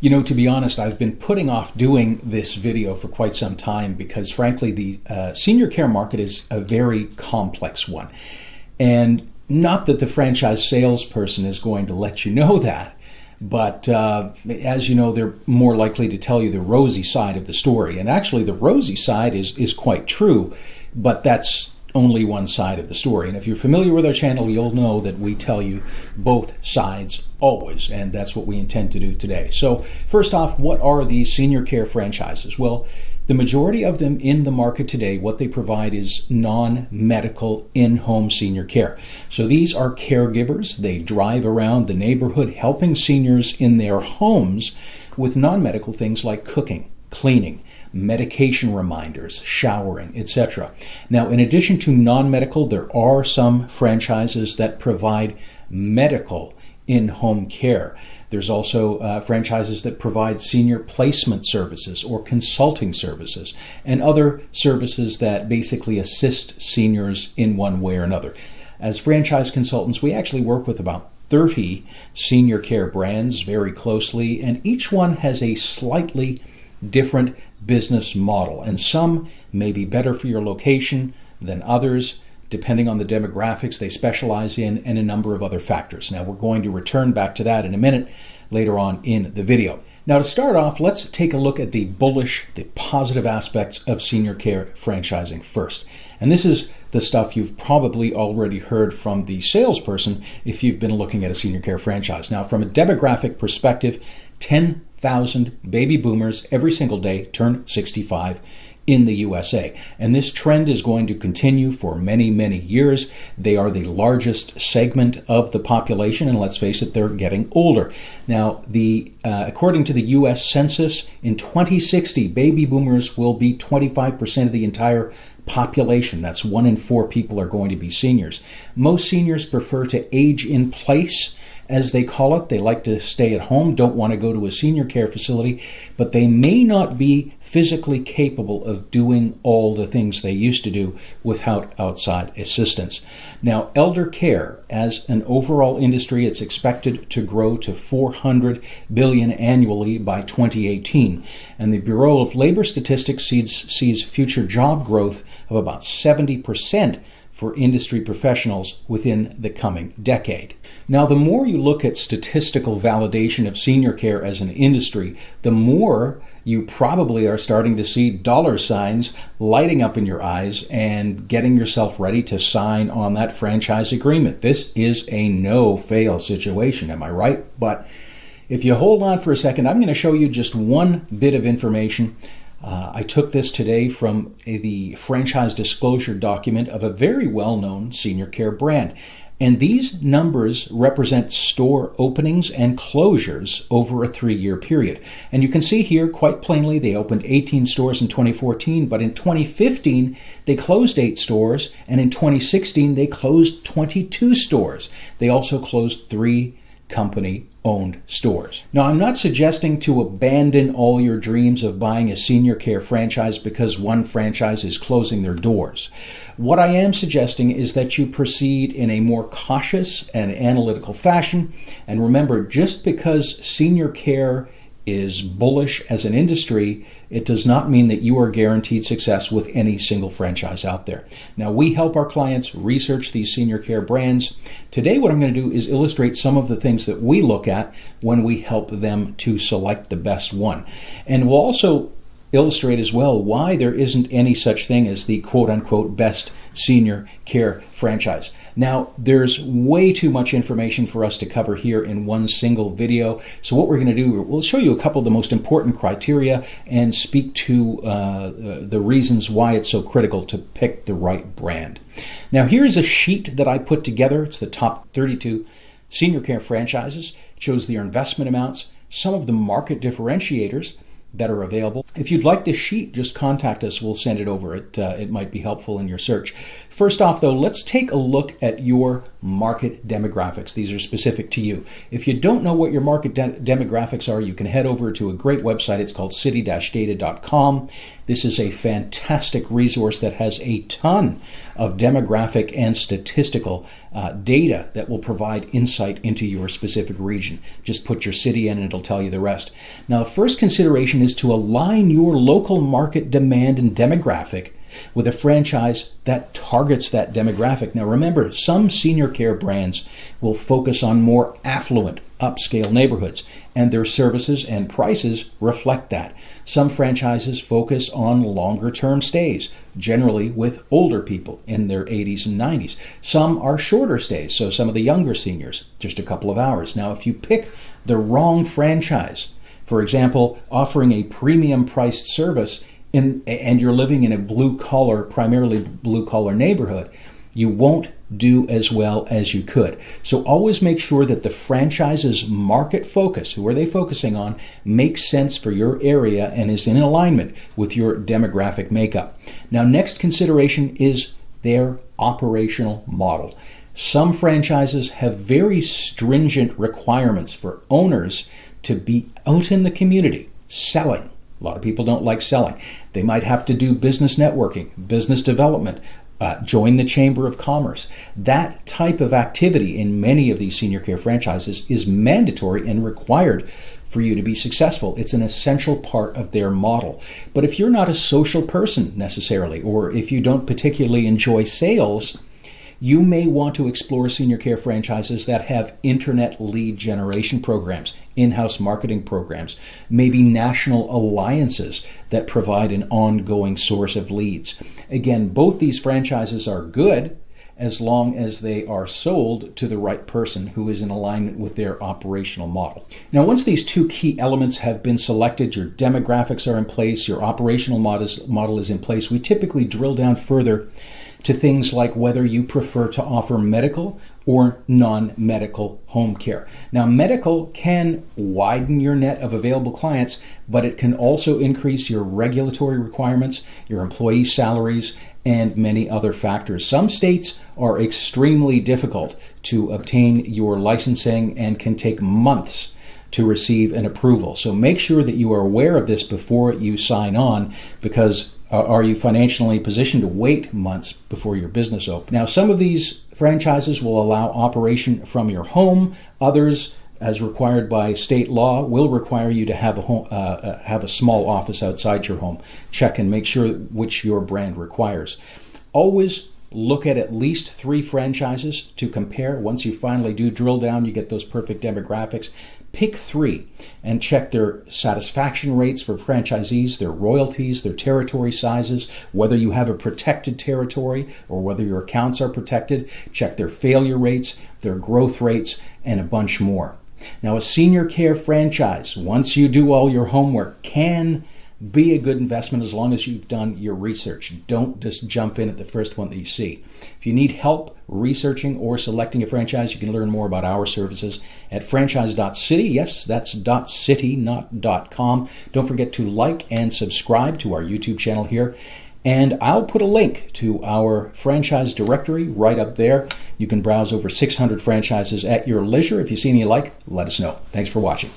You know, to be honest, I've been putting off doing this video for quite some time because, frankly, the senior care market is a very complex one. And not that the franchise salesperson is going to let you know that, but as you know, they're more likely to tell you the rosy side of the story. And actually, the rosy side is quite true, but that's only one side of the story. And if you're familiar with our channel, you'll know that we tell you both sides always, and that's what we intend to do today. So first off, what are these senior care franchises? Well, the majority of them in the market today, what they provide is non-medical in-home senior care. So these are caregivers. They drive around the neighborhood helping seniors in their homes with non-medical things like cooking, cleaning, medication reminders, showering, etc. Now, in addition to non-medical, there are some franchises that provide medical in-home care. There's also franchises that provide senior placement services or consulting services and other services that basically assist seniors in one way or another. As franchise consultants, we actually work with about 30 senior care brands very closely, and each one has a slightly different business model, and some may be better for your location than others, depending on the demographics they specialize in and a number of other factors. Now, we're going to return back to that in a minute later on in the video. Now, to start off, let's take a look at the bullish, the positive aspects of senior care franchising first. And this is the stuff you've probably already heard from the salesperson if you've been looking at a senior care franchise. Now, from a demographic perspective, 10,000 baby boomers every single day turn 65 in the USA. And this trend is going to continue for many, many years. They are the largest segment of the population, and let's face it, they're getting older. Now, according to the US Census, in 2060, baby boomers will be 25% of the entire population. That's 1 in 4 people are going to be seniors. Most seniors prefer to age in place, as they call it. They like to stay at home, don't want to go to a senior care facility, but they may not be physically capable of doing all the things they used to do without outside assistance. Now, elder care, as an overall industry, it's expected to grow to $400 billion annually by 2018. And the Bureau of Labor Statistics sees future job growth of about 70% for industry professionals within the coming decade. Now, the more you look at statistical validation of senior care as an industry, the more you probably are starting to see dollar signs lighting up in your eyes and getting yourself ready to sign on that franchise agreement. This is a no-fail situation, am I right? But if you hold on for a second, I'm going to show you just one bit of information. I took this today from the franchise disclosure document of a very well-known senior care brand. And these numbers represent store openings and closures over a 3-year period. And you can see here quite plainly they opened 18 stores in 2014, but in 2015 they closed 8 stores, and in 2016 they closed 22 stores. They also closed 3 company-owned stores. Now, I'm not suggesting to abandon all your dreams of buying a senior care franchise because one franchise is closing their doors. What I am suggesting is that you proceed in a more cautious and analytical fashion. And remember, just because senior care is bullish as an industry, it does not mean that you are guaranteed success with any single franchise out there. Now, we help our clients research these senior care brands. Today, what I'm going to do is illustrate some of the things that we look at when we help them to select the best one. And we'll also illustrate as well why there isn't any such thing as the quote-unquote best senior care franchise. Now, there's way too much information for us to cover here in one single video. So what we're going to do, we'll show you a couple of the most important criteria and speak to the reasons why it's so critical to pick the right brand. Now, here's a sheet that I put together. It's the top 32 senior care franchises. It shows their investment amounts, some of the market differentiators, that are available. If you'd like this sheet, just contact us. We'll send it over. It might be helpful in your search. First off, though, let's take a look at your market demographics. These are specific to you. If you don't know what your market demographics are, you can head over to a great website. It's called city-data.com. This is a fantastic resource that has a ton of demographic and statistical data that will provide insight into your specific region. Just put your city in and it'll tell you the rest. Now, the first consideration is to align your local market demand and demographic with a franchise that targets that demographic. Now remember, some senior care brands will focus on more affluent, upscale neighborhoods, and their services and prices reflect that. Some franchises focus on longer-term stays, generally with older people in their 80s and 90s. Some are shorter stays, so some of the younger seniors, just a couple of hours. Now, if you pick the wrong franchise, for example, offering a premium-priced service and you're living in a primarily blue-collar neighborhood, you won't do as well as you could. So always make sure that the franchise's market focus, who are they focusing on, makes sense for your area and is in alignment with your demographic makeup. Now, next consideration is their operational model. Some franchises have very stringent requirements for owners to be out in the community selling. A lot of people don't like selling. They might have to do business networking, business development, join the Chamber of Commerce. That type of activity in many of these senior care franchises is mandatory and required for you to be successful. It's an essential part of their model. But if you're not a social person necessarily, or if you don't particularly enjoy sales, you may want to explore senior care franchises that have internet lead generation programs, in-house marketing programs, maybe national alliances that provide an ongoing source of leads. Again, both these franchises are good as long as they are sold to the right person who is in alignment with their operational model. Now, once these two key elements have been selected, your demographics are in place, your operational model is in place, we typically drill down further to things like whether you prefer to offer medical or non-medical home care. Now, medical can widen your net of available clients, but it can also increase your regulatory requirements, your employee salaries, and many other factors. Some states are extremely difficult to obtain your licensing and can take months to receive an approval. So make sure that you are aware of this before you sign on, because are you financially positioned to wait months before your business opens? Now, some of these franchises will allow operation from your home. Others, as required by state law, will require you to have a small office outside your home. Check and make sure which your brand requires. Always look at least 3 franchises to compare. Once you finally do drill down, you get those perfect demographics. Pick 3 and check their satisfaction rates for franchisees, their royalties, their territory sizes, whether you have a protected territory or whether your accounts are protected. Check their failure rates, their growth rates, and a bunch more. Now, a senior care franchise, once you do all your homework, can be a good investment as long as you've done your research. Don't just jump in at the first one that you see. If you need help researching or selecting a franchise, you can learn more about our services at franchise.city. Yes, that's .city, not .com. Don't forget to like and subscribe to our YouTube channel here. And I'll put a link to our franchise directory right up there. You can browse over 600 franchises at your leisure. If you see any you like, let us know. Thanks for watching.